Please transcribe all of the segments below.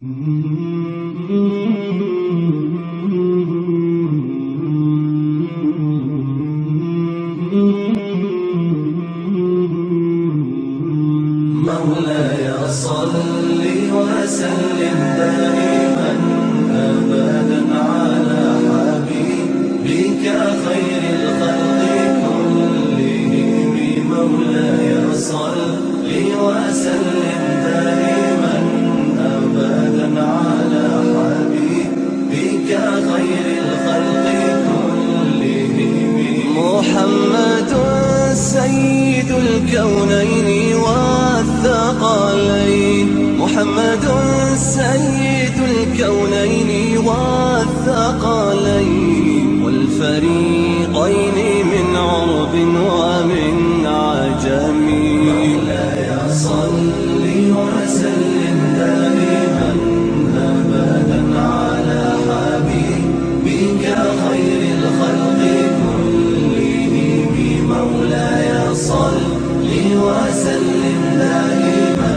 مولاي صل وسلم دائما أبدا على حبيبك خير الخلق كلهم. مولاي صل وسلم دائما أبدا على حبيبك خير الخلق كلهم. محمد سيد الكونين والثقلين، محمد سيد الكونين والثقلين والفريقين من عرب ومن عجم. مولاي صل وسلم دائما أبدا على حبيبك خير الخلق كلهم. مولاي صل وسلم دائما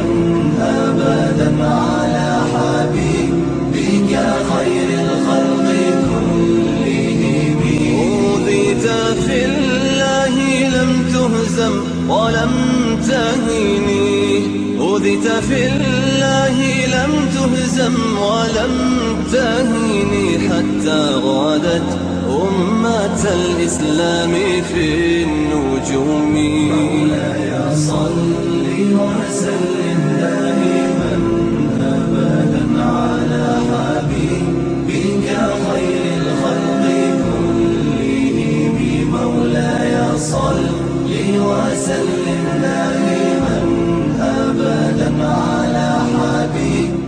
أبدا على حبيبك خير الخلق كلهم. أوذيت في الله لم تهزم ولم تهني، أوذيت في الله لم تهزم ولم تهني حتى غادت أمة الإسلام في النجوم. مولاي صل وسلم دائما أبدا على حبيبك خير الخلق كلهم. مولاي صل وسلم دائما أبدا على حبيبك.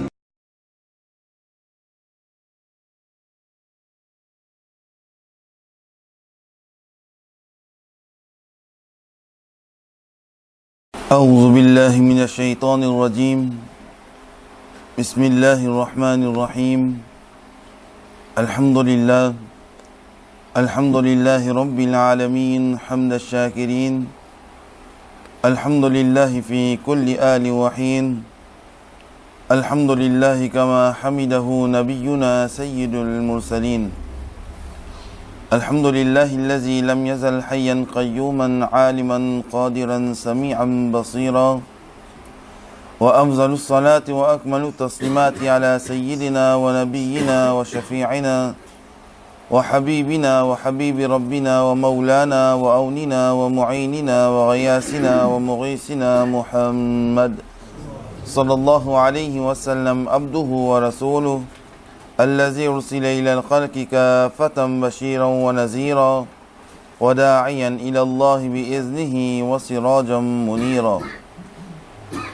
أعوذ بالله من الشيطان الرجيم. بسم الله الرحمن الرحيم. الحمد لله رب العالمين حمد الشاكرين. الحمد لله في كل آل وحين. الحمد لله كما حمده نبينا سيد المرسلين. الحمد لله الذي لم يزل حيا قيوما عالما قادرا سميعا بصيرا. وأفضل الصلاة وأكمل التسليمات على سيدنا ونبينا وشفيعنا وحبيبنا وحبيب ربنا ومولانا وأوننا ومعيننا وغياسنا ومغيثنا محمد صلى الله عليه وسلم عبده ورسوله الذي أرسل إلى الخلق كافة بشيرا ونذيرا وداعيا إلى الله بإذنه وسراجا منيرا.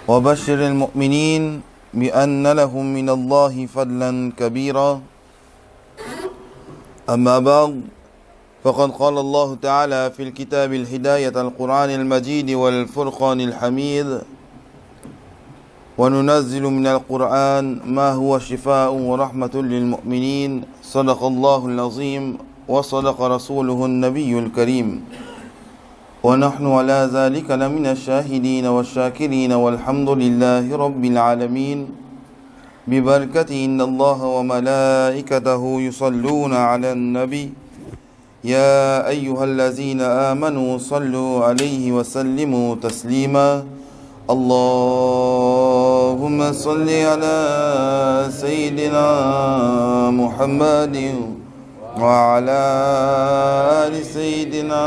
وبشر المؤمنين بأن لهم من الله فضلا كبيرا. أما بعد، فقد قال الله تعالى في الكتاب الهداية القرآن المجيد والفرقان الحميد: وننزل من القرآن ما هو شفاء ورحمة للمؤمنين. صدق الله العظيم وصدق رسوله النبي الكريم. ونحن على ذلك لمن الشاهدين والشاكرين والحمد لله رب العالمين. ببركة إن الله وملائكته يصلون على النبي يا أيها الذين آمنوا صلوا عليه وسلموا تسليما. اللهم صل على سيدنا محمد وعلى آل سيدنا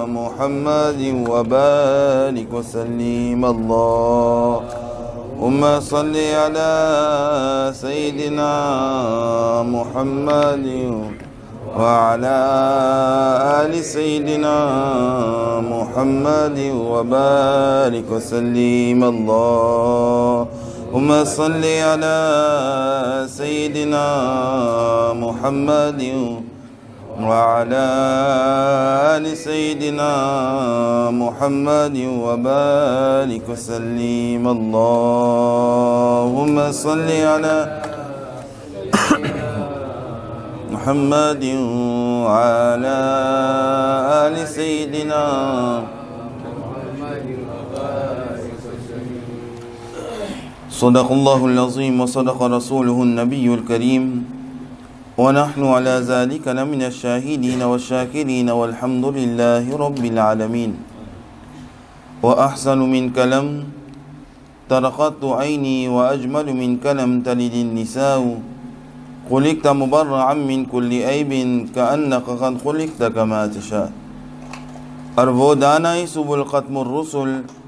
محمد وبارك وسلم. اللهم صل على سيدنا محمد وعلى آل سيدنا محمد وبارك وسلم. اللهم صل على سيدنا محمد وعلى آل سيدنا محمد وبارك وسلم. اللهم صل على محمد وعلى آل سيدنا صدق الله العظيم وصدق رسوله النبي الكريم ونحن على ذلك لمن الشاهدين والشاكرين والحمد لله رب العالمين وأحسن من كلام طرقت عيني وأجمل من كلام تلد النساء خلقت مبرعا من كل عيب كأنك قد خلقت كما تشاء أربو داناي سبل ختم الرسل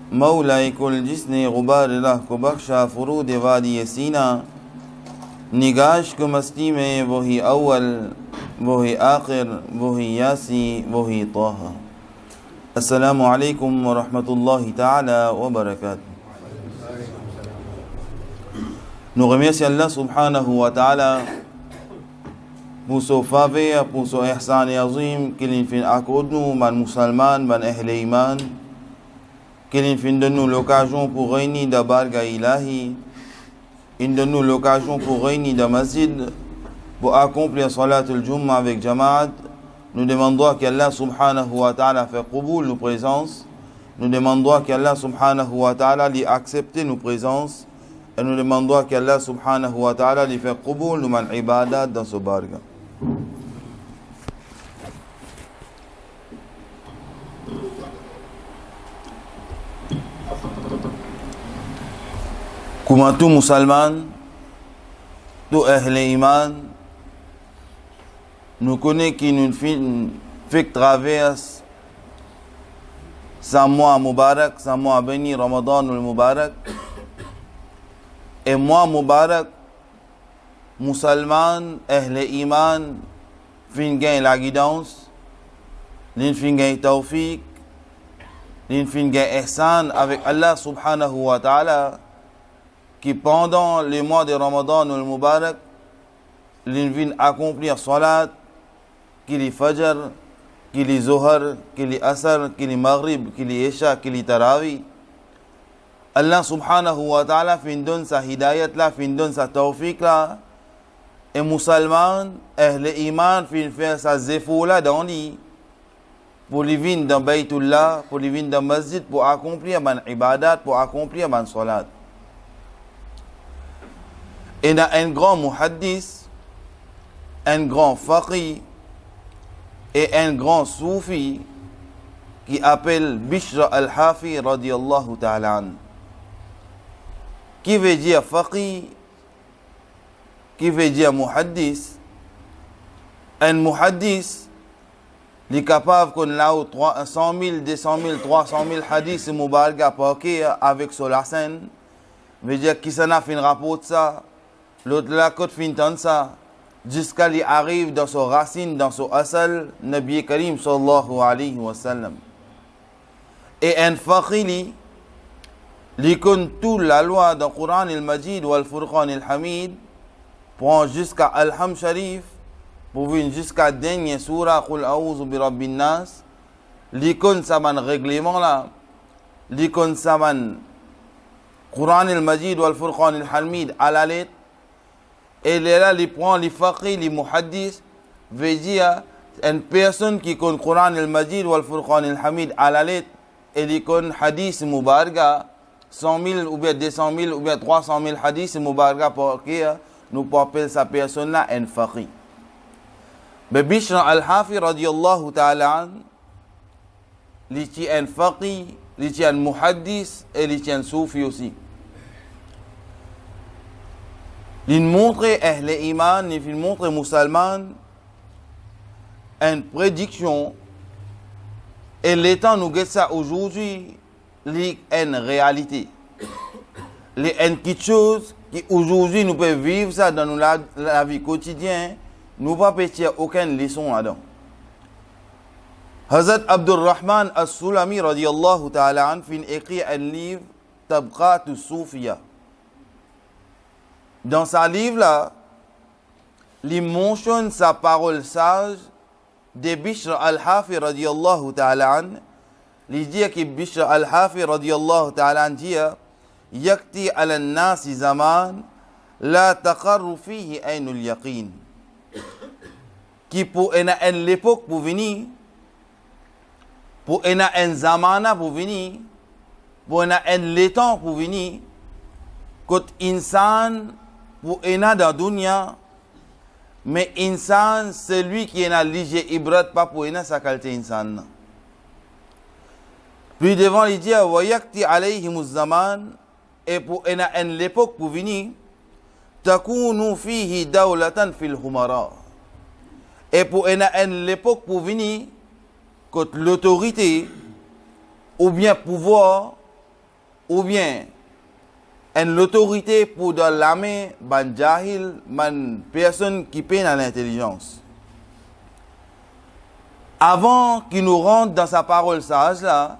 مولاي كل جسن غبار راه کو بخشا فرود وادی سینا نگاش کو مستی میں وہی اول وہی آخر وہی یاسی وہی طه. السلام علیکم ورحمۃ اللہ تعالی وبرکاتہ. Nous remercions Allah subhanahu wa ta'ala pour son faveur, pour son ihsan azim qu'il fait accorde nous, man musulman, man ahl iman, qu'il fait de nous l'occasion pour réunir de barga ilahi, il donne nous l'occasion pour réunir de masjid, pour accomplir salat al-jumma avec jamaat. Nous demandons qu'Allah subhanahu wa ta'ala fait qaboul nos présences. Nous demandons qu'Allah subhanahu wa ta'ala lui accepte nos présences. Et nous demandons qu'Allah subhanahu wa ta'ala lui fait qaboul nous man ibadat dans ce barga. Comme tout musulman, tout ahl iman, nous connaissons qui nous fait traverse ce mois Mubarak, ce mois béni Ramadan ou Mubarak. Et moi Mubarak, musulman, ahl iman, fin gain la guidance, fin gain tawfiq, fin gain ihsan avec Allah subhanahu wa ta'ala, qui pendant les mois de Ramadan ou le Mubarak, ils viennent accomplir salat, qu'il y fajr, qu'il y zuhar, qu'il y asr, qu'il y maghrib, qu'il y isha, qu'il y tarawih. Allah subhanahu wa ta'ala fin donne sa hidayat là, fin donne sa tawfiq là, et musulman, ahl iman fin faire sa zefou là dans lui, pour les venir dans Baytullah, pour les venir dans masjid, pour accomplir man ibadat, pour accomplir man salat. Il y a un grand muhaddis, un grand faqih et un grand soufi qui appelle Bishr al-Hafi radiyallahu ta'ala an. Qui veut dire faqih, qui veut dire muhaddis. Un muhaddis, il est capable qu'on a 100 000, 200 000, 300 000 hadiths mubarak à parquer avec son lassen. Veut dire qui s'en a fait un rapport de ça. L'autre là, quand fin tant ça, jusqu'à lui arrive dans son racine, dans son asal, Nabi Karim sallallahu alayhi wa sallam. Et un faqih, il connaît toute la loi dans le Coran al-Majid ou al-Furqan al-Hamid, prend jusqu'à Al-Ham Sharif, pour venir jusqu'à dernière surah, Qul a'udhu bi rabbin nas, il connaît ça man règlement là, il connaît ça man Coran al-Majid ou al-Furqan al-Hamid à la lettre. Et là, il prend les faqih, les muhaddis, veut dire une personne qui connaît le Coran al-Majid ou al-Furqan al-Hamid à la lettre, et il connaît hadith mubaraka, 100 000 ou bien 200 000 ou bien 300 000 hadiths mubaraka pour qui nous appelons sa personne là un faqih. Mais Bishr al-Hafi radiyallahu ta'ala an, il est un faqih, il est un muhaddis et il est un soufi aussi. Il montre ahl iman, il montre musulman une prédiction et l'état nous guette ça aujourd'hui, c'est une réalité. C'est une petite chose qui aujourd'hui nous peut vivre ça dans la vie quotidienne, nous pas pêcher aucune leçon là-dedans. Hazrat Abdurrahman as-Sulami radiyallahu ta'ala an fin écrit un livre Tabqat as-Soufiya. Dans sa livre là, il mentionne sa parole sage de Bishr al-Hafi radiyallahu ta'ala an. Il dit que Bishr al-Hafi radiyallahu ta'ala an dit yakti ala nasi zaman la taqarru fihi aynul yaqin. Qui pour une l'époque pour venir, pour une zamana pour venir, pour un l'étang pour venir, Kot insan pour ena dans dunya, mais insan celui qui est na lige ibrat pas pour ena sa qualité insan. Puis devant il dit wa yakti alayhimuz zaman, et pour ena en l'époque pour venir takunu fihi dawlatan fil humara. Et pour ena en l'époque pour venir que l'autorité ou bien pouvoir ou bien en l'autorité pour dans l'armée ban jahil man personne qui peine à l'intelligence. Avant qu'il nous rentre dans sa parole sage là,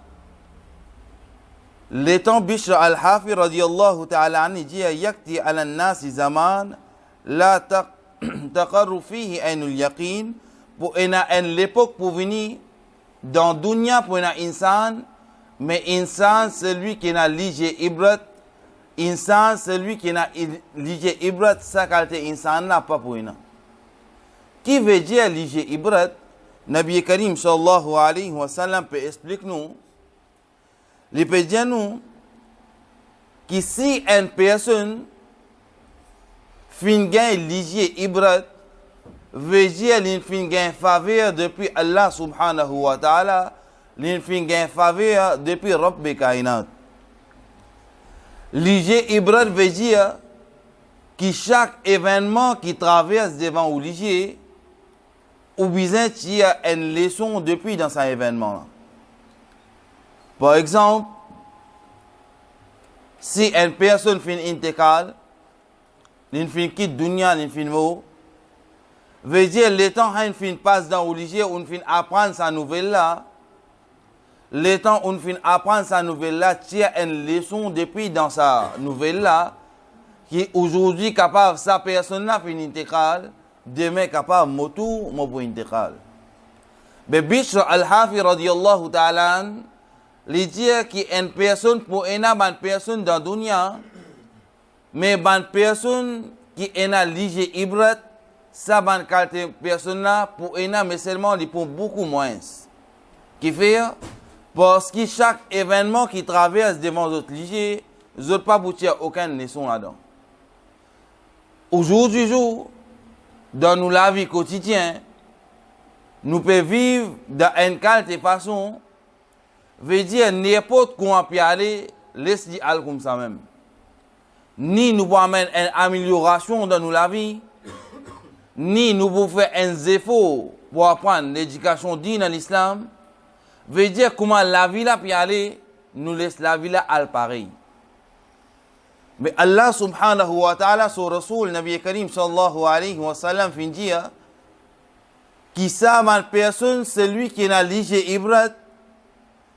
l'étant Bishr al-Hafi radiyallahu ta'ala anhu dit yakti ala nasi zaman la taqarru fihi ainul yaqin, pour en l'époque pour venir dans dunya pour un insan, mais insan celui qui n'a lige ibrat, insan celui qui n'a lige ibrat sa qualité insan n'a pas pour un. Qui veut dire lige ibrat? Nabi Karim sallallahu alayhi wa sallam peut expliquer nous. Il peut dire nous que si une personne fin gagne lige ibrat, veut dire qu'il fin gagne faveur depuis Allah subhanahu wa ta'ala, il fin gagne faveur depuis Rabbi Kainat. Lige ibrat veut dire que chaque événement qui traverse devant ou lige, ou bien il y a une leçon depuis dans cet événement. Par exemple, si une personne fait intégrale, il fait quitte dunya, il fait mot, veut dire le temps où il fait passe dans l'obligé, on fait apprendre sa nouvelle là, le temps où on fait apprendre sa nouvelle là, il y a une leçon depuis dans sa nouvelle là, qui est aujourd'hui capable, sa personne là fait intégrale, demain capable motu mo pour intégral. Mais Bishr al-Hafi radiyallahu ta'ala il dit qu'une personne pour une personne dans la dunya, mais une personne qui est une lige ibrat, ça ban qualité personne là pour une mais seulement il pour beaucoup moins. Qui fait parce que chaque événement qui traverse devant les autres lige, les autres pas boutir aucune leçon là-dedans. Aujourd'hui jour dans nous la vie quotidienne, nous pouvons vivre dans une qualité façon, veut dire n'importe quoi peut aller, laisse dire aller comme ça même. Ni nous pouvons amener une amélioration dans nous la vie, ni nous pouvons faire un effort pour apprendre l'éducation digne dans l'islam, veut dire comment la vie là peut aller, nous laisse la vie là al pareil. Mais Allah subhanahu wa ta'ala, son Rasoul, Nabi Karim sallallahu alayhi wa sallam, fin dire, qui ça, ma personne, celui qui n'a lige ibrat,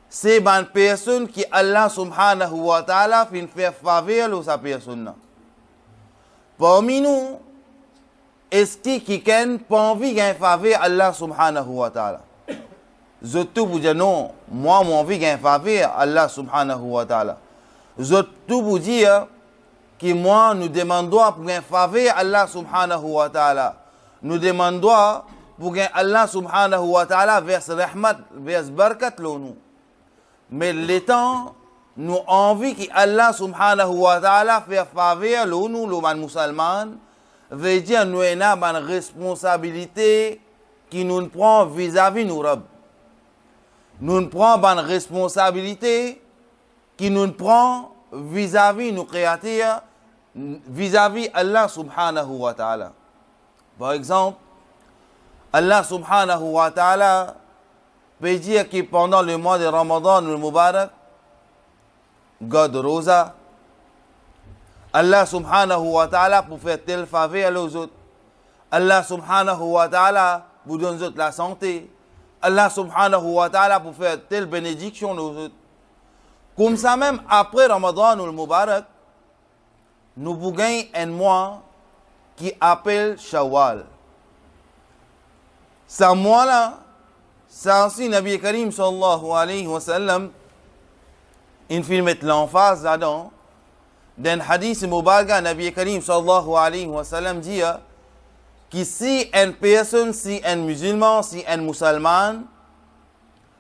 c'est ma personne qui Allah subhanahu wa ta'ala fin faire faveur à sa personne. Parmi nous, est-ce que quelqu'un pas envie de faveur Allah subhanahu wa ta'ala? Je te vous dis non, moi, j'ai envie de faveur Allah subhanahu wa ta'ala. Je te vous dis, que moi, nous demandons pour un faveur Allah subhanahu wa ta'ala. Nous demandons pour un Allah subhanahu wa ta'ala vers rahmat, vers barakat nous. Mais le temps, nous envie que Allah subhanahu wa ta'ala fait faveur nous, les musulmans, veut dire nous avons une responsabilité qui nous prend vis-à-vis nous Rab. Nous prenons une responsabilité qui nous prend vis-à-vis nos créateurs, vis-à-vis Allah subhanahu wa ta'ala. Par exemple, Allah subhanahu wa ta'ala peut dire que pendant le mois de Ramadan, le Mubarak, God Rosa, Allah subhanahu wa ta'ala pour faire tel faveur aux autres. Allah subhanahu wa ta'ala pour donner aux autres la santé. Allah subhanahu wa ta'ala pour faire telle bénédiction aux autres. Comme ça même, après Ramadan ou le Mubarak, nous bougagnons un mois qui appelle Shawwal. Ce mois-là, c'est ainsi Nabi Karim sallallahu alayhi wa sallam, il fait mettre l'emphase là-dedans. Dans le hadith Mubarak, Nabi Karim sallallahu alayhi wa sallam dit que si une personne, si un musulman, si un musulman,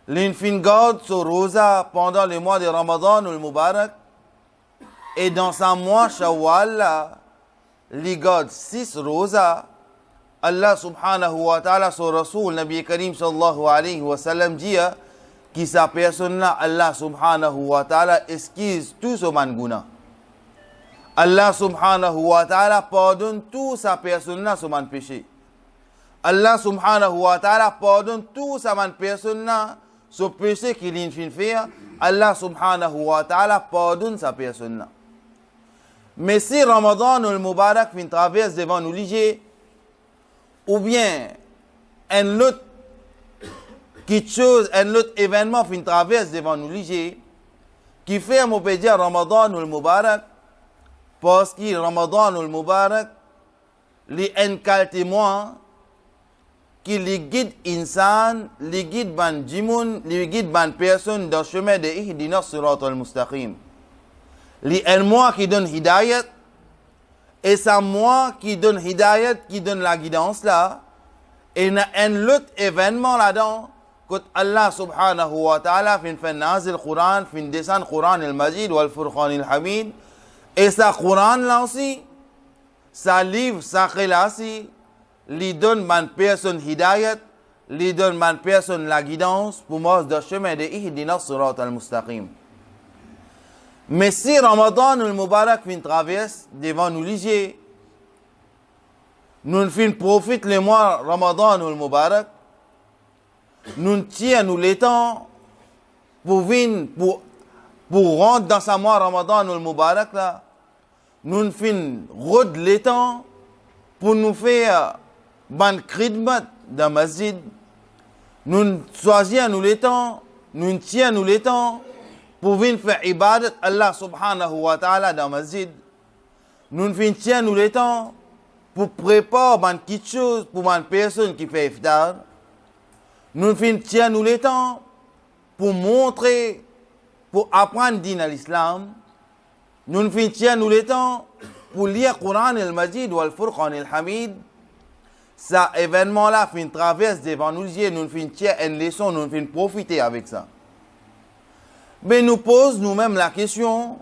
l'in fin garde son rosa pendant le mois de Ramadan ou le Mubarak, Et dans sa mois Shawwal là, li garde 6 rosa. Allah subhanahu wa ta'ala, son Rasoul, Nabi Karim sallallahu alayhi wa sallam dit que sa personne là, Allah subhanahu wa ta'ala esquisse tout ce manguna. Allah subhanahu wa ta'ala pardonne tout sa personne là, son péché. Allah subhanahu wa ta'ala pardonne tout sa personne là, ce péché qu'il a fait. Allah subhanahu wa ta'ala pardonne sa personne là. Mais si Ramadan ou le Mubarak fin traverse devant nous liger, ou bien un autre quelque chose, un autre événement fin traverse devant nous liger, qui fait on peut dire Ramadan ou le Mubarak, parce que Ramadan ou le Mubarak, les témoin qui les guide insan, les guide ban jimoun, les guide ban personne dans le chemin de Ihdina Sirat al-Mustaqim. Les moi qui donne hidayat, et c'est moi qui donne hidayat, qui donne la guidance là. Et il y a un autre événement là-dedans, que Allah subhanahu wa ta'ala fin nazil Quran, fin descend Quran al-Majid wal Furqan al-Hamid. Et ça Quran là aussi, ça livre, ça khilasi, lui donne man personne hidayat, lui donne man personne la guidance pour moi dans le chemin de Ihdina Sirat al-Mustaqim. Mais si Ramadan ou le Mubarak fin traverse devant nous liger, nous fin profite le mois Ramadan ou le Mubarak, nous tient nous les temps pour venir pour rentrer dans sa mois Ramadan ou le Mubarak là, nous fin rôde les temps pour nous faire ban khidmat dans masjid, nous choisir nous les temps, nous tient nous les temps pour venir faire ibadat Allah subhanahu wa ta'ala dans le masjid. Nous finissons nous le temps pour préparer quelque chose pour une personne qui fait iftar. Nous finissons nous le temps pour montrer, pour apprendre din à l'islam. Nous finissons nous le temps pour lire le Coran al-Majid ou al-Furqan al-Hamid. Ça événement là fin traverse devant nous, nous finissons une leçon, nous finissons profiter avec ça. Mais nous posons nous-mêmes la question,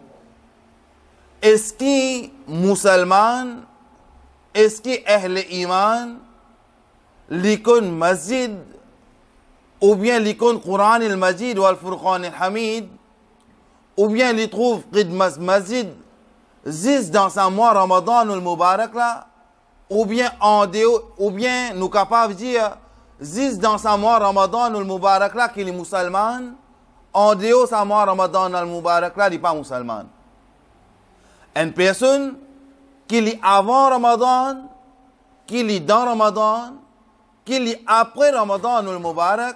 est-ce que musulmans, est-ce que Ahl Iman, l'icône Masjid, ou bien l'icône Quran al-Majid ou al-Furqan al-Hamid, ou bien les trouvent Qidmas Masjid, zis dans sa mois Ramadan ou le Mubarak là, ou bien en dehors, ou bien nous capables de dire, zis dans sa mois Ramadan ou le Mubarak là, qu'il est musulman, en dehors sa mois Ramadan al-Mubarak là, il n'est pas musulman. Une personne qui est avant Ramadan, qui est dans Ramadan, qui est après Ramadan al-Mubarak,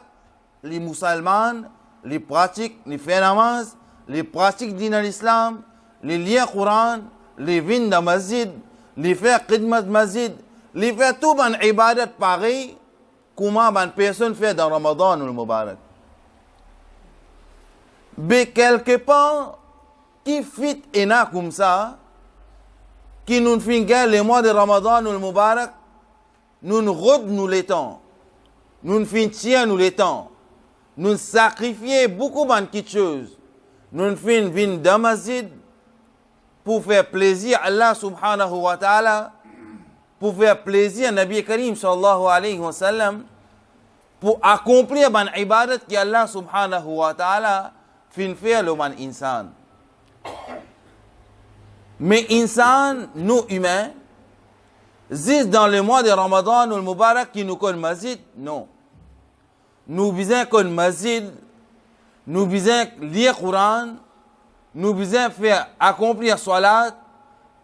les musulmans, les pratiques, les fait namaz, les pratiques din l'islam, les liens Coran, les vins de masjid, les faire khidmat masjid, les faire tout ban ibadat pareil, comment ban personne fait dans Ramadan al-Mubarak. Mais quelque part, qui fit ena comme ça, qui nous finit les mois de Ramadan ou le Mubarak, nous rodons nous les temps, nous finissons nous les temps, nous sacrifions beaucoup de choses, nous finissons dans masjid pour faire plaisir à Allah subhanahu wa ta'ala, pour faire plaisir à Nabi Karim sallallahu alayhi wa sallam, pour accomplir ban ibadat qui Allah subhanahu wa ta'ala fin faire le man insan. Mais insan, nous humains, zis dans le mois de Ramadan ou le Mubarak qui nous connaît masjid, non. Nous besoin qu'on masjid, nous besoin lire Coran, nous besoin faire accomplir salat,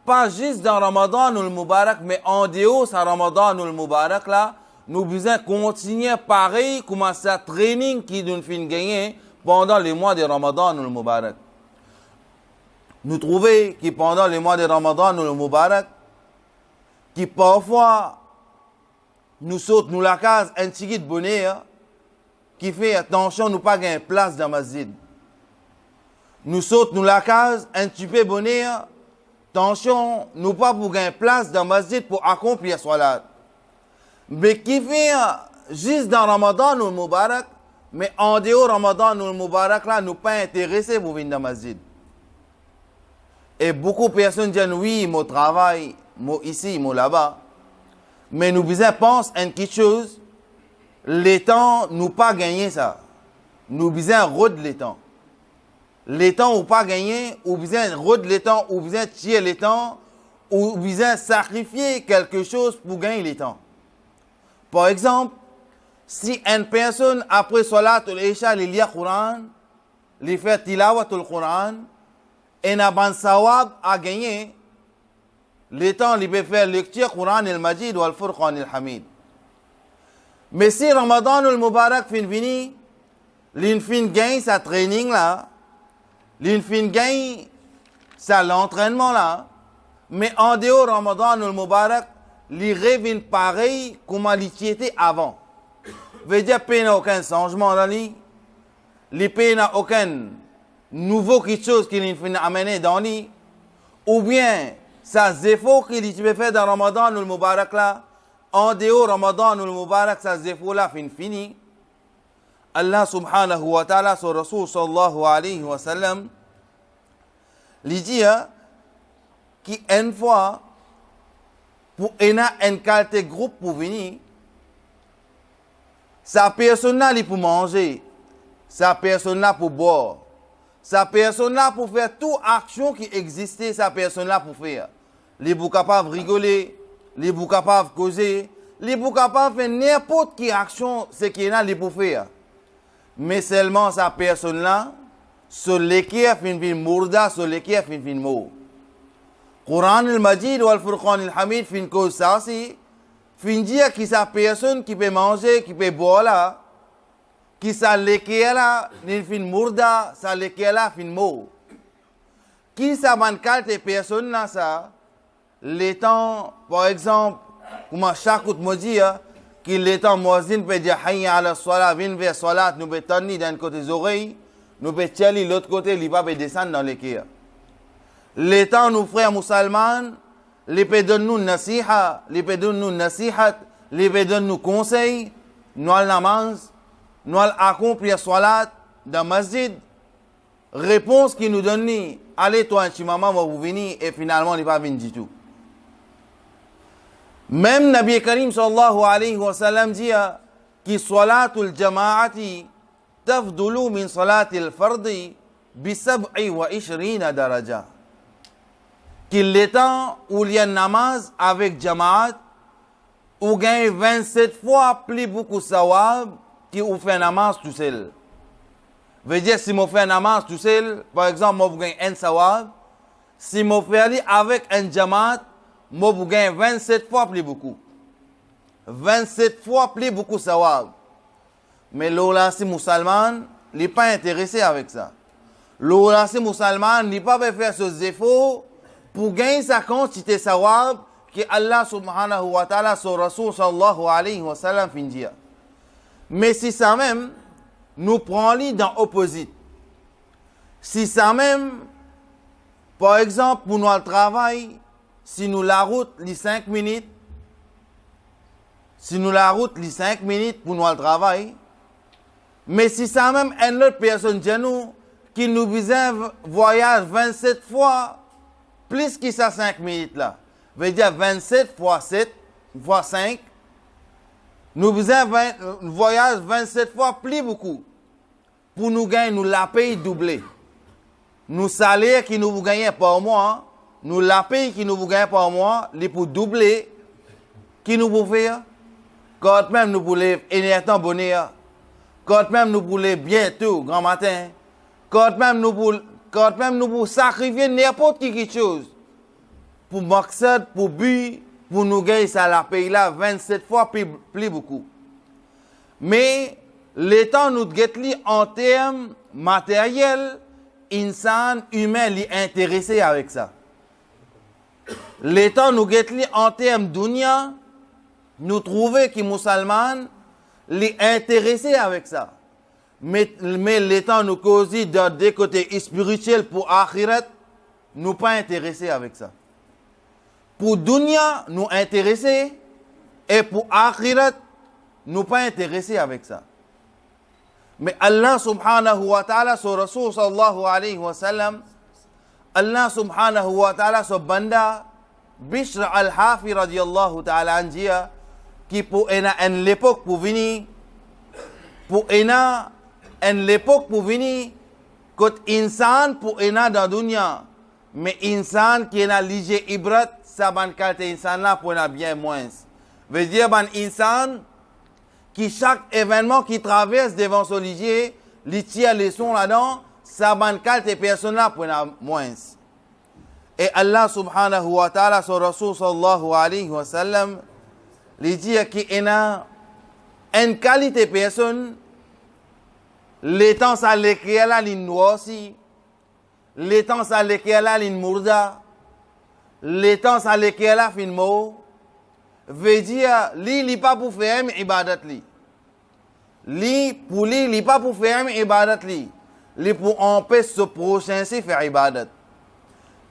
pas juste dans Ramadan ou le Mubarak, mais en dehors de Ramadan ou le Mubarak là, nous besoin continuer pareil comme ça training qui nous fait gagner pendant les mois de Ramadan ou le Mubarak. Nous trouvons que pendant les mois de Ramadan ou le Mubarak, qui parfois nous sautons nous la case un petit bonheur qui fait attention nous pas gagner place dans la masjid. Nous sautons nous la case un petit peu bonheur, attention nous pas pour gagner place dans la masjid pour accomplir salat. Mais qui fait juste dans Ramadan ou le Mubarak, mais en dehors Ramadan ou le Mubarak là, nous pas intéressés pour venir dans la masjid. Et beaucoup de personnes disent oui, mon travail, moi ici, moi là-bas. Mais nous besoin penser à quelque chose. Les temps, nous pas gagné ça. Nous besoin rôder les temps. Les temps ou pas gagné, ou besoin rôder les temps, ou besoin tirer les temps, ou besoin sacrifier quelque chose pour gagner les temps. Par exemple, si une personne après Salat al-Isha, il lit le Coran, il fait tilawat al-Coran, et n'a pas de sawab à gagner, les temps, il peut faire lecture Coran al-Majid ou al-Furqan al-Hamid. Mais si Ramadan al-Mubarak fin fini, l'in gagne sa training là, l'in gagne sa l'entraînement là, mais en dehors Ramadan al-Mubarak, les revient pareil comme il était avant. Veut dire qu'il n'y a aucun changement dans lui, il n'y a aucun nouveau quelque chose qu'il a amené dans lui, ou bien ça zéfo qu'il peut faire dans Ramadan al-Mubarak là, en dehors Ramadan al-Mubarak, ça zéfo là fin fini. Allah subhanahu wa ta'ala, son Rasul sallallahu alayhi wa sallam, lui dit qu'une fois, pour un qualité groupe pour venir, sa personne là pour manger, sa personne là pour boire, sa personne là pour faire toute action qui existait, sa personne là pour faire. Les vous capables de rigoler, les vous capables de causer, les vous capables de faire n'importe quelle action, ce qui est là, les pour faire. Mais seulement sa personne là, sur l'équerre fin mourda, sur l'équerre fin mort. Coran al-Majid ou al-Furqan al-Hamid fin cause ça aussi, fin dire que sa personne qui peut manger, qui peut boire là, qui sa l'équerre là, fin mourda, sa l'équerre là fin mort. Qui sa bancalte personne là ça, les temps, par exemple, comme chaque autre me dit, que les temps muazzin peut dire hayya ala salat, vin vers salat, nous peut tenir d'un côté des oreilles, nous peut tirer l'autre côté, il va descendre dans l'équerre. Les temps, nos frères musulmans, les peut donner nous nasiha, les peut donner nous nasihat, les peut donner nous conseils, nous al namaz, nous al accomplir salat dans masjid. Réponse qui nous donne, allez toi un chimama, vous venir, et finalement, il va venir du tout. Même Nabi Karim sallallahu alayhi wa sallam dit que salatul jama'ati tafdulu min salatil fardi bi 27 daraja. Qu'il est temps où il y a une namaz avec jama'at, ou gagne 27 fois plus beaucoup sawab qui ou fait namaz tout seul. Veut dire si je fais namaz tout seul, par exemple, je gagne un sawab, si je fais aller avec un jama'at, moi, vous gagnez 27 fois plus beaucoup. 27 fois plus beaucoup sawab. Mais l'olasi musulman, il n'est pas intéressé avec ça. L'olasi musulman, il n'est pas faire ce efforts pour gagner sa quantité sawab que Allah subhanahu wa ta'ala, son Rasul sallallahu alayhi wa sallam, fin dire. Mais si ça même, nous prenons dans l'opposite. Si ça même, par exemple, pour nous le travail, si nous la route les 5 minutes, si nous la route les 5 minutes pour nous le travail, mais si ça même une autre personne de nous qui nous besoin voyage 27 fois plus que ça 5 minutes là, veut dire 27 fois 7 fois 5, nous besoin voyage 27 fois plus beaucoup pour nous gagner nous la paye doublée. Nous salaire qui nous gagnons par mois, nous la paye qui nous gagne par mois, les pour doubler, qui nous pour faire, quand même nous voulons énertant bonheur, quand même nous voulons bientôt, grand matin, quand même nous pour sacrifier n'importe quelque chose, pour maksad, pour but, pour nous gagner ça la paye là 27 fois plus beaucoup. Mais les temps nous guettons en termes matériels, insan, humain, li intéressé avec ça. L'État nous guettons en termes dunya, nous trouvons que les musulmans les intéressés avec ça. Mais l'État nous cause des côtés spirituels pour akhirat, nous pas intéressés avec ça. Pour dunya, nous intéressés, et pour akhirat, nous pas intéressés avec ça. Mais Allah subhanahu wa ta'ala, son Rasul sallallahu alayhi wa sallam, Allah subhanahu wa ta'ala so banda Bishr al-Hafi radiyallahu ta'ala an dia qui pour en l'époque pour venir pour en l'époque pour venir que insan pour dans dunia mais insan qui est lige ibrat ça ban qualité insan là pour bien moins veut dire ban insan qui chaque événement qui traverse devant son ligier li tire leçon là-dedans ça ban qualité personne là pour moins. Et Allah subhanahu wa ta'ala, son Rasul sallallahu alayhi wa sallam, lui dit qu'il y a une qualité personne, les temps à l'écrire là, l'in aussi, les temps à l'écrire là, l'in mourda, les temps à l'écrire là, fin mot, veut dire, li pas pour faire ibadat li. Li pas pour faire ibadat li. Li pour empêcher ce prochain si faire ibadat.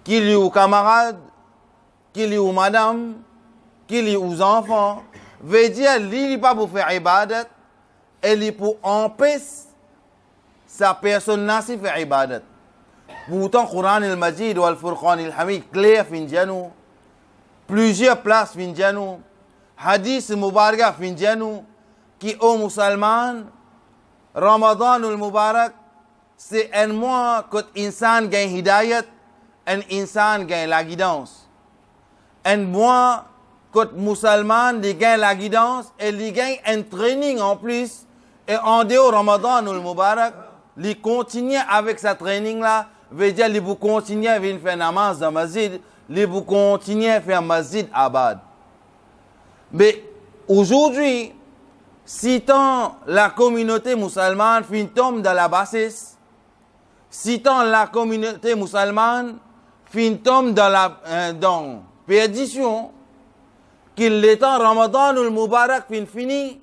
Qu'il y ait aux camarades, qu'il y ait aux madame, qu'il y ait aux enfants, veut dire qu'il n'est pas pour faire ibadat, elle est pour empêcher sa personne de faire ibadat. Pourtant, le Coran al-Majid ou le Furqan al-Hamid, clair fin djanou, plusieurs places fin djanou, hadith mubarak fin djanou, qui aux musulmans, Ramadan al-Mubarak, c'est un mois que l'insan gagne hidayat, un insan gagne la guidance. Un mois, quand musulman gagne la guidance, et il gagne un training en plus. Et en dehors Ramadan ou le Mubarak, il continue avec sa training là. Veut dire qu'il continue à faire namaz dans masjid, il continue à faire masjid abad. Mais aujourd'hui, si tant la communauté musulmane tombe dans la bassesse, si tant la communauté musulmane tombe dans la perdition, qu'il est temps Ramadan ou le Mubarak fini,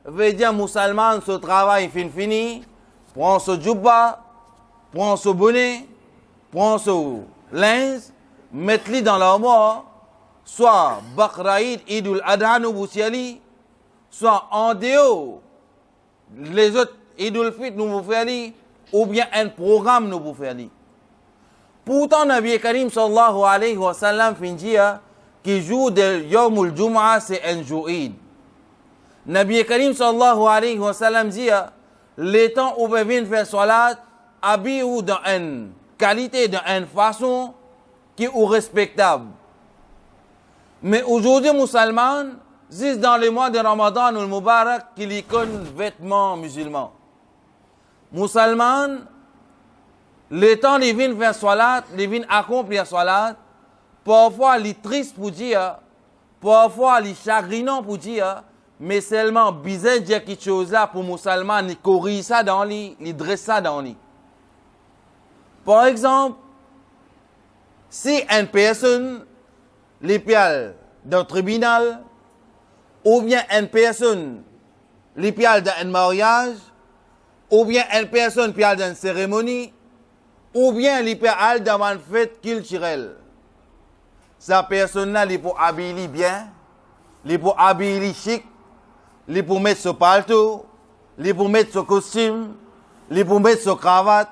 veut dire musulman ce travail fini, prend ce djubba, prend ce bonnet, prend ce linge, met-le dans l'armoire, soit Bakraïd, Idul Adha ou Boussiali, soit en dehors, les autres Idul Fit nous vous faire ou bien un programme nous vous faire. Pourtant, Nabi Karim sallallahu alayhi wa sallam fin dire que jour de Yawmul Jum'a c'est un jour Eid. Nabi Karim sallallahu alayhi wa sallam dit les temps où vous venez faire salat, habillez-vous dans une qualité, dans une façon qui est respectable. Mais aujourd'hui, musulmans, c'est dans les mois de Ramadan ou le Mubarak qu'ils y connaissent vêtements musulmans. Musulmans, les temps ils viennent faire salat, ils viennent accomplir salat, parfois ils triste pour dire, parfois ils chagrinant pour dire, mais seulement besoin de dire quelque chose là pour musulmans, ils corrigent ça dans lui, ils dressent ça dans lui. Par exemple, si une personne les piale dans un tribunal, ou bien une personne les piale dans un mariage, ou bien une personne piale dans une cérémonie, ou bien les piale dans une fête culturelle. Sa personne-là, il peut habiller bien, il peut habiller chic, il peut mettre son palto, il peut mettre son costume, il peut mettre son cravate,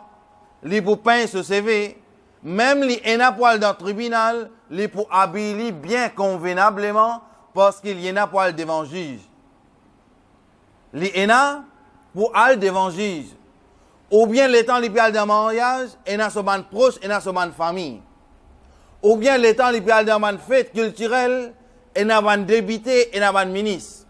il peut peindre son CV. Même les poil dans le tribunal, il peut habiller bien convenablement parce qu'il y en a poil devant le juge. Les pour aller devant le juge. Ou bien les temps les pial dans mariage, et dans son bande proche, et dans son bande famille. Ou bien les temps les pial dans une fête culturelle, et dans un député, et dans un ministre.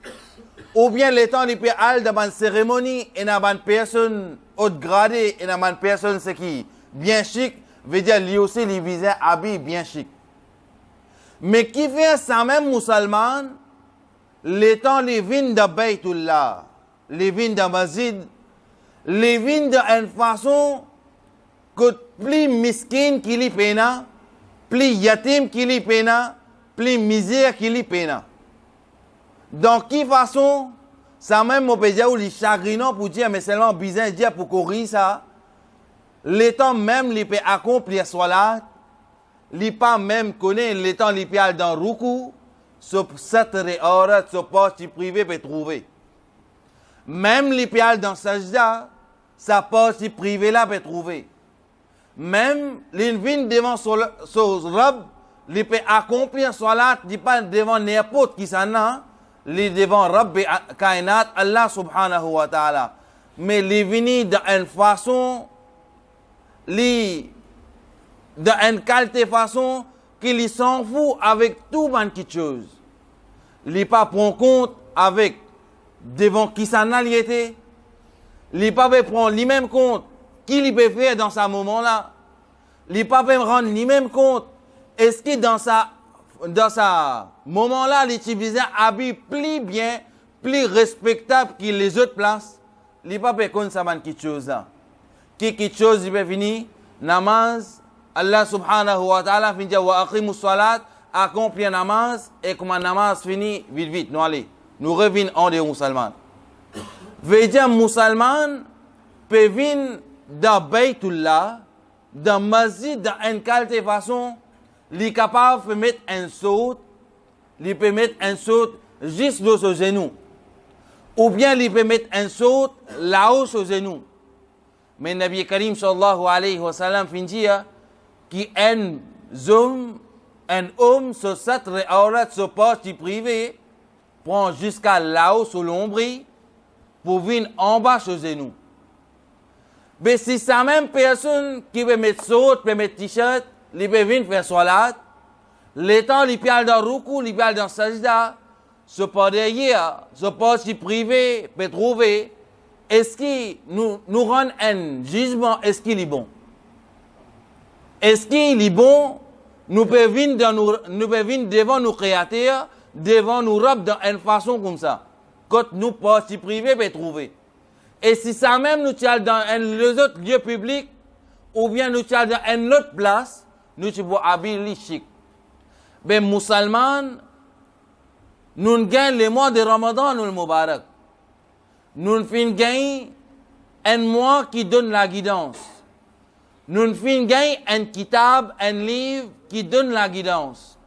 Ou bien les temps les pial dans une cérémonie, et dans une personne haute gradée, et dans une personne qui bien chic, veut dire lui aussi les visait habillé bien chic. Mais qui fait ça même musulman, les temps les vignes de Baytullah, les vignes de Masjid, les vignes d'une façon que plus miskin qui les peine, plus yatim qui les peine, plus misère qui les peine. Donc, qui façon, ça même, on peut dire, ou les chagrinants pour dire, mais seulement besoin de dire pour corriger ça, les temps même, les peut accomplir salat, les pas même connaître les temps, les peut aller dans Ruku, ce sattre horat, ce poste privé peut trouver. Même les peut aller dans Sajda, sa poste privé là peut trouver. même les vins devant son Rab, les peut accomplir salat, dit pas devant n'importe qui ça n'a, les devant Rabbi Kainat, Allah subhanahu wa ta'ala. Mais les venir d'une façon, les d'une qualité façon, qu'il s'en fout avec tout ban qui chose. Il pas prend compte avec devant qui ça n'a lié. Il pas prendre lui-même compte qui il peut faire dans ce moment-là. Il pas rendre lui-même compte est-ce que dans sa moment-là, il utilise un habit plus bien, plus respectable que les autres places. Il pas compte ça ban qui chose là. Qui chose il peut finir namaz. Allah subhanahu wa ta'ala finit wa aqimus salat, accomplir namaz et comme namaz finit vite nous allez nous revenons en des musulmans. Veut dire musulman peut venir dans Baytullah, dans masjid dans une qualité façon, il est capable de mettre un saut, il peut mettre un saut juste dans ses genoux. Ou bien il peut mettre un saut là-haut sur ses genoux. Mais Nabi Karim sallallahu alayhi wa sallam finit qu'un homme sur cette aurat se partie privée prend jusqu'à là-haut sur l'ombre pour venir en bas chez nous. Mais si c'est la même personne qui peut mettre saut, peut mettre t-shirt, il peut venir faire salat, l'étant il peut aller dans ruku, il peut aller dans sajda, ce pas derrière, ce partie privée peut trouver, est-ce qu'il nous rend un jugement, est-ce qu'il est bon? Est-ce qu'il est bon? Nous pouvons venir devant nos créateurs, devant nos robes d'une façon comme ça. Quand nous, parties privées, peut trouver. Et si ça même nous tient dans les autres lieux publics, ou bien nous tient dans une autre place, nous pouvons habiller chic. Mais musulmans, nous gagnons le mois de Ramadan, nous le Mubarak. Nous gagnons un mois qui donne la guidance. Nous gagnons un kitab, un livre qui donne la guidance.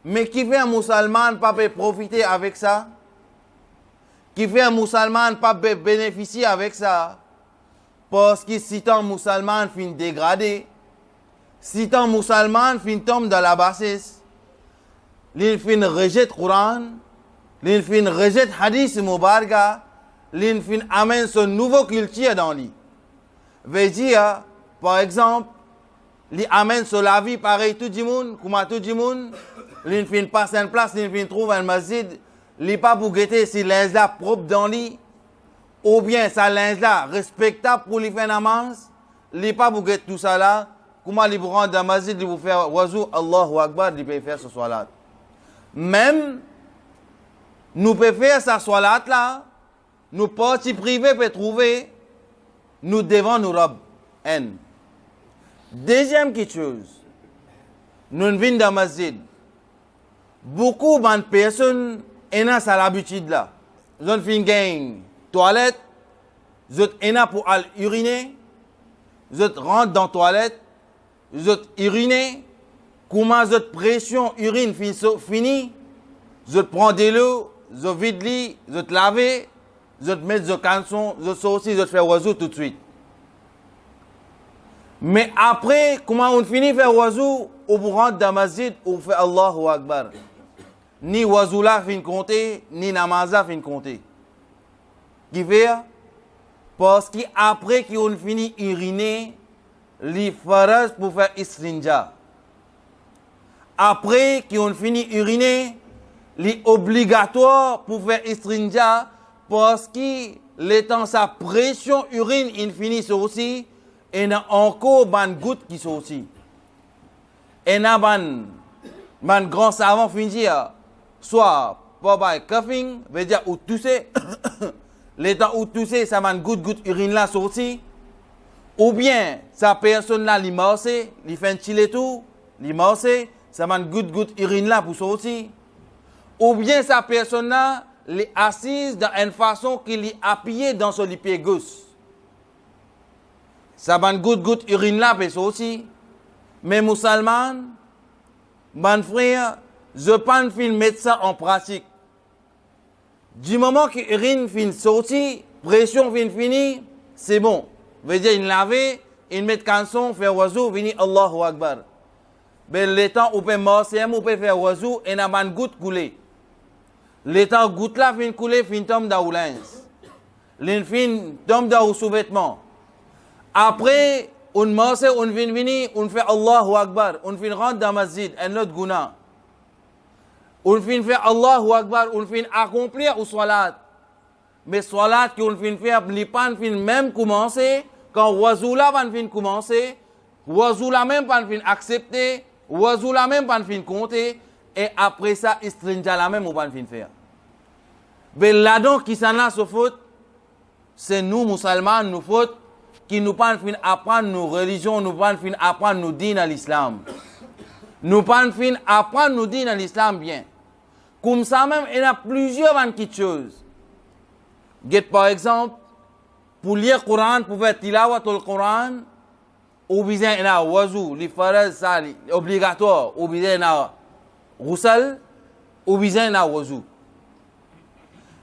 Mais qui fait un musulman pas profiter avec ça? Qui fait un musulman pas bénéficier avec ça? Parce que si un musulman fin dégradé, si un musulman fin tombe dans la bassesse, il fin rejette le Coran, il fin rejette Hadith Mubaraka, il fin amène son nouveau culture dans lui. Veut dire, par exemple, il amène sur la vie pareil tout le monde, comme tout le monde, il fin passe une place, il fin trouve un masjid, il pas pour guetter si linge là propre dans lui, ou bien sa linge là respectable pour lui faire namaz, il pas pour guetter tout ça là, comment il pour rendre dans le masjid, il pour faire wazou, Allahu Akbar, il peut faire ce salat. Même, nous pouvons faire sa salat là, nous parties privées peut trouver, nous devons nous robes. Deuxième chose, nous venons dans le masjid. Beaucoup de personnes ont l'habitude là. Ils ont fait une toilette, ils ont pour aller uriner, ils rentrent dans la toilette, ils ont uriné, comment ils ont pression urine fini, ils prennent de l'eau, ils ont vidé, ils ont lavé, ils mettent des caleçons, ils ont sorti, ils ont fait oiseau tout de suite. Mais après, comment on finit de faire oiseau, on rentre dans le masjid, on fait Allahu Akbar. Ni oiseau là fin compter, ni namaza fin compter. Qui fait? Parce qu'après qu'on finit uriner, les faras pour faire istinja. Après qu'on finit uriner, les obligatoire pour faire istinja, parce que l'étant sa pression urine, il finit aussi. Et il y a encore des gouttes qui sont aussi. Et il y a des grands savants qui disent, soit pas coughing, veut dire ou tousser, l'état où tousser, ça m'a une goutte urine là sorti. Ou bien, sa personne là, il marche, il fait un chile tout, il marche, ça m'a une goutte urine là pour sortir. Ou bien, sa personne là, il est assise dans une façon qu'il est appuyé dans son pied gauche. Ça va une goutte urine là, mais aussi. Mais musulman, mon frère, je pense qu'il met ça en pratique. Du moment que l'urine fin sortie, pression fin finie, c'est bon. Veut dire, il lave, il met canson, fait wazou, vini Allahu Akbar. Ben, le temps où peut marcher, où peut faire wazou, et n'a pas goutte coulée. Le temps goutte là, fin couler, fin tombe dans le linge. Fin tombe dans le sous-vêtement. Après, on marche, on vient venir, on fait Allahu Akbar, on vient rentrer dans la masjid, un autre guna. On vient faire Allahu Akbar, on vient accomplir le salat. Mais salat qu'on vient faire, les pas vient même commencer, quand wazoula vient commencer, wazoula même pas vient accepter, wazoula même pas vient compter, et après ça, istrinja la même ou pas vient faire. Mais là-dedans, qui s'en a ce faute, c'est nous, musulmans, nous faute, qui nous pas fin apprendre nos religions, nous pas fin apprendre nos dînes à l'islam. Nous pas fin apprendre nos dînes à l'islam bien. Comme ça même, il y a plusieurs choses. Par exemple, pour lire le Coran, pour faire tilawat le Coran, ou bien il y a wazou, les faraz, ça, obligatoire, ou bien il y a roussal, ou bien il y a wazou.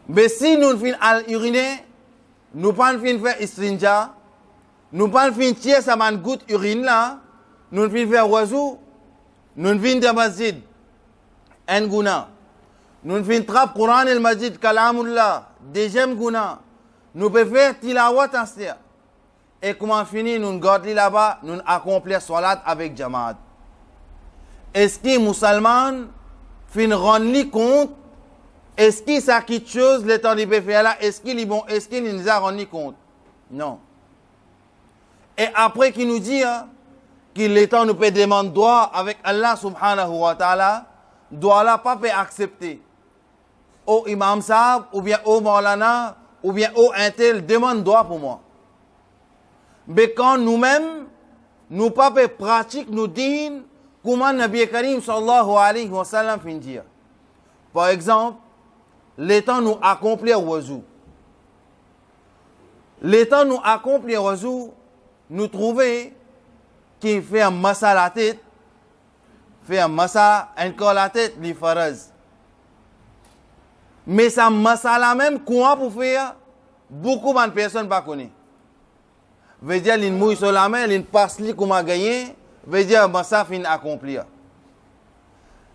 Mais si nous fin à uriner, nous pas fin faire istrinja, nous pas fin tirer sa man goutte urine là, nous fin faire wazou, nous fin de masjid, un guna. Nous fin trap Quran el masjid kalamullah, deuxième guna. Nous pouvons faire tilawat en cela. Et comment finir, nous gardons là-bas, nous accomplir salat avec jamaat. Est-ce que les musulmans fin rendre compte? Est-ce que ça quelque chose, le temps de faire là, est-ce qu'il est bon, est-ce qu'il nous a rendu compte? Non. Et après qu'il nous dit qu'il est temps de nous demander droit avec Allah subhanahu wa ta'ala, doit là pas accepter. Au imam sahab, ou bien au maulana, ou bien au intel, demande droit pour moi. Mais quand nous-mêmes, nous pas pratiquer nous dînes, comment Nabi Karim sallallahu alayhi wa sallam fin dire. Par exemple, l'étant nous accomplir wazou. L'étant nous accomplir wazou, nous trouver qui fait un massa la tête, fait un massa encore la tête, les faraz. Mais ça massa la même, comment pour faire, beaucoup de personnes ne connaissent. Veut dire, une mouille sur la main, une passe li comment gagner, veut dire, massa fin accomplir.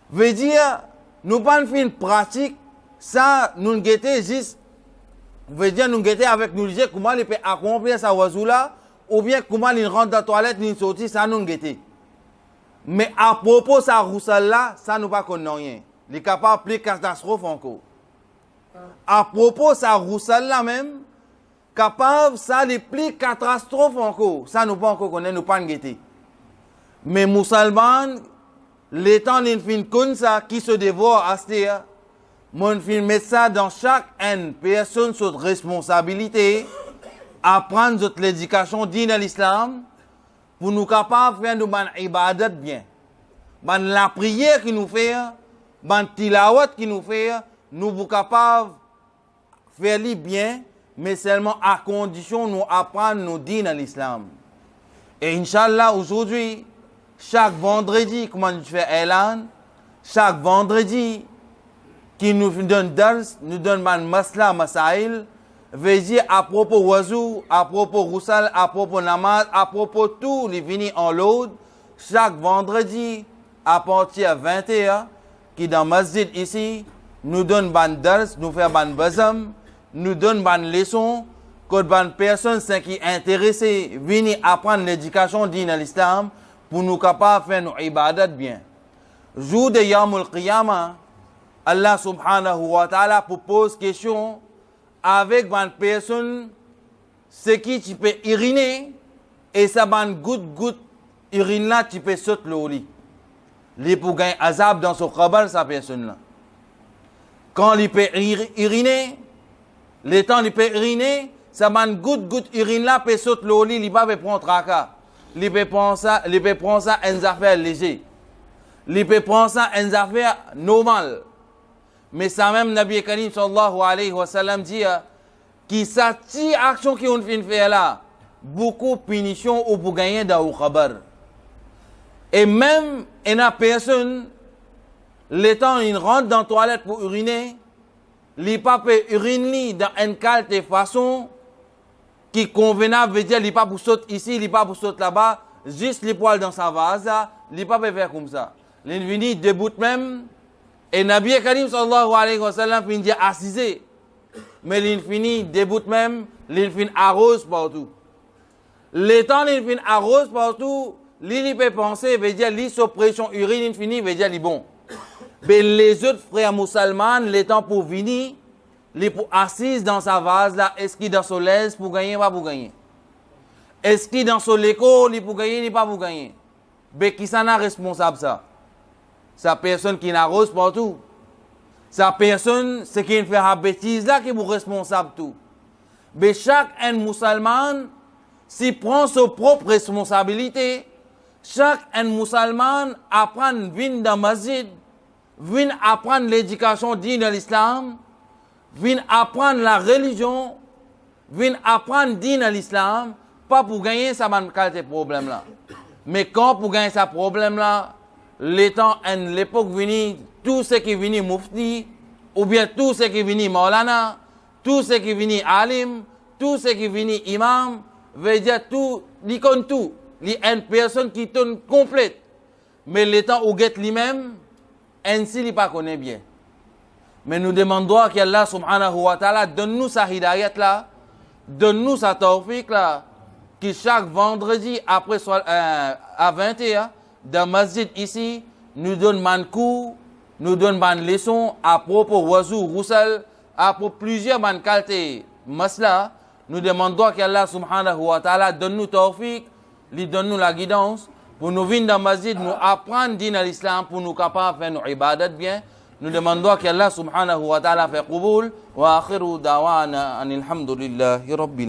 Veut dire, nous pas fin pratique, ça, nous guetter juste, veut dire, nous guetter avec nous dire comment il peut accomplir sa wazou là, ou bien comment il rentre dans la toilette, il sortit, ça nous guetter. Mais à propos de sa roussal là, ça nous pas connaît rien. Il est capable de plus catastrophe encore. À propos de sa roussal là même, capable ça les plus catastrophe encore. Ça nous pas encore connaître, nous pas guetter. Mais musulman, les temps d'une fin comme ça qui se dévore à ce mon film met ça dans chaque personne sur responsabilité, apprendre l'éducation digne à l'islam, pour nous capables de faire nous ban ibadat bien. Ban la prière qui nous fait, ban tilawat qui nous fait, nous sommes capables de faire bien, mais seulement à condition de nous apprendre nos dînes à l'islam. Et Inch'Allah, aujourd'hui, chaque vendredi, comment nous faisons Elan, chaque vendredi, qui nous donne dars, nous donne man masla masail, veut dire à propos wazou, à propos roussal, à propos namaz, à propos tout les vini en l'aude, chaque vendredi, à partir de 21, qui dans masjid ici, nous donne ban dars, nous fait ban bazam, nous donne ban leçon, que ban personne qui est intéressé, vini apprendre l'éducation digne à l'islam, pour nous capables de faire nos ibadat bien. Jour de Yamul Qiyamah, Allah subhanahu wa ta'ala propose question avec une personne ce qui tu peux uriner et ça ban goutte urine là tu peux sauter le lit. Il pour gagner azab dans son qabr sa personne là. Quand il peut uriner, le temps il peut uriner, ça ban goutte urine là peut sauter le lit, il pas peut prendre tracas. Il peut prendre ça une affaire léger. Il peut prendre ça une affaire normale. Mais ça même, Nabi Karim sallallahu alayhi wa sallam dit que cette action qu'on vient de faire là, beaucoup de punitions ou pour gagner dans le khabar. Et même, il y a personne, le temps il rentre dans la toilette pour uriner, il ne peut pas uriner dans une qualité façon, qui convenable veut dire il n'est pas pour sauter ici, il n'est pas pour sauter là-bas, juste les poils dans sa vase, il n'est pas pour faire comme ça. Il vient debout même, et Nabi Karim sallallahu alayhi wa sallam finit assisé. Mais il finit debout même, il finit arrose partout. Le temps il finit arrose partout, il peut penser, veut dire il sous pression urine, il finit, veut dire il bon. Mais les autres frères musulmans, le temps pour venir, les pour assis dans sa vase là, est-ce qu'il dans son l'aise pour gagner, pas pour gagner? Est-ce qu'il dans son école, il pour gagner, pas pour gagner? Mais qui s'en a responsable ça? Sa personne qui n'arrose partout. Sa personne, c'est qui fait la bêtise là qui est responsable tout. Mais chaque un musulman, s'il prend sa propre responsabilité, chaque un musulman apprend vient dans le masjid, vient apprendre l'éducation digne de l'islam, vient apprendre la religion, vient apprendre digne de l'islam, pas pour gagner ça qualité problème là. Mais quand pour gagner ce problème là, l'époque venue, tout ce qui vient mufti, ou bien tout ce qui vient maulana, tout ce qui vient alim, tout ce qui vient imam, veut dire tout, il compte tout. Il y a une personne qui tourne complète. Mais le temps où guette lui-même, ainsi il ne pas connaît bien. Mais nous demandons qu'Allah subhanahu wa ta'ala donne-nous sa hidayat là, donne-nous sa tawfiq là, que chaque vendredi après à 21, dans le masjid ici, nous donne man cours, nous donne man leçon à propos wazou, roussel, à propos plusieurs man qualité masla. Nous demandons qu'Allah subhanahu wa ta'ala donne-nous tawfiq, lui donne-nous la guidance, pour nous venir dans le masjid, nous apprendre din à l'islam, pour nous capables de faire nos ibadat bien. Nous demandons qu'Allah subhanahu wa ta'ala fait qubul, wa akhiru dawana anil hamdulillahi rabbil